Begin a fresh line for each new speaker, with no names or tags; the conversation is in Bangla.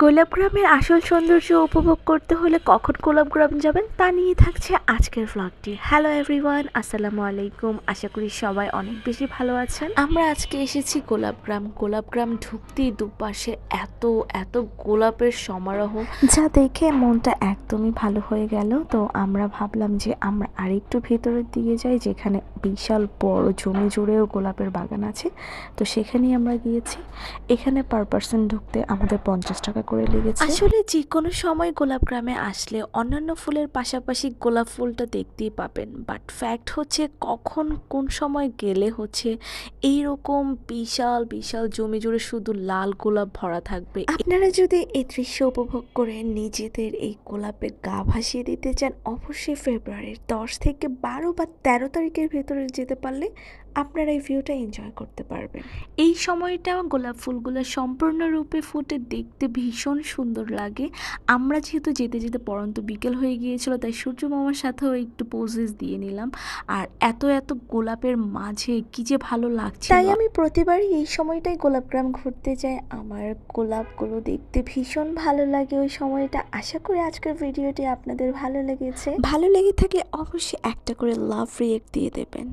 গোলাপগ্রামের আসল সৌন্দর্য উপভোগ করতে হলে কখন গোলাপগ্রাম যাবেন তা নিয়ে থাকছে আজকের ভ্লগটি। হ্যালো এভরিওয়ান, আসসালামু আলাইকুম। আশা করি সবাই অনেক বেশি ভালো আছেন। আমরা আজকে এসেছি গোলাপগ্রাম ঢুকতেই দুপাশে এত এত গোলাপের সমারোহ, যা দেখে মনটা একদমই ভালো হয়ে গেল। তো আমরা ভাবলাম যে আমরা আরেকটু ভেতরের দিকে যাই, যেখানে বিশাল বড় জমি জুড়েও গোলাপের বাগান আছে। তো সেখানেই আমরা গিয়েছি। এখানে পার পার্সন ঢুকতে আমাদের 50 টাকা করে লেগেছে। আসলে যে কোনো সময় গোলাপগ্রামে আসলে অন্যান্য ফুলের পাশাপাশি গোলাপ ফুলটা দেখতেই পাবেন, বাট ফ্যাক্ট হচ্ছে কখন কোন সময় গেলে হচ্ছে এইরকম বিশাল বিশাল জমি জুড়ে শুধু লাল গোলাপ ভরা থাকবে। আপনারা যদি এই দৃশ্য উপভোগ করে নিজেদের এই গোলাপে গা ভাসিয়ে দিতে চান, অবশ্যই ফেব্রুয়ারির 10 থেকে 12 বা 13 তারিখের ভেতরে যেতে পারলে আপনারা এই ভিউটা এনজয় করতে পারবেন। এই সময়টা গোলাপ ফুলগুলো সম্পূর্ণরূপে ফুটে দেখতে ভীষণ সুন্দর লাগে। আমরা যেহেতু যেতে যেতে পরন্ত বিকেল হয়ে গিয়েছিল, তাই সূর্য মামার সাথেও একটু পোজেস দিয়ে নিলাম। আর এত এত গোলাপের মাঝে কি যে ভালো লাগছে, তাই আমি প্রতিবারই এই সময়টাই গোলাপগ্রাম ঘুরতে যাই। আমার গোলাপগুলো দেখতে ভীষণ ভালো লাগে ওই সময়টা। আশা করি আজকের ভিডিওটি আপনাদের ভালো লেগেছে। ভালো লেগে থাকলে অবশ্যই একটা করে লাভ রিয়েক্ট দিয়ে দেবেন।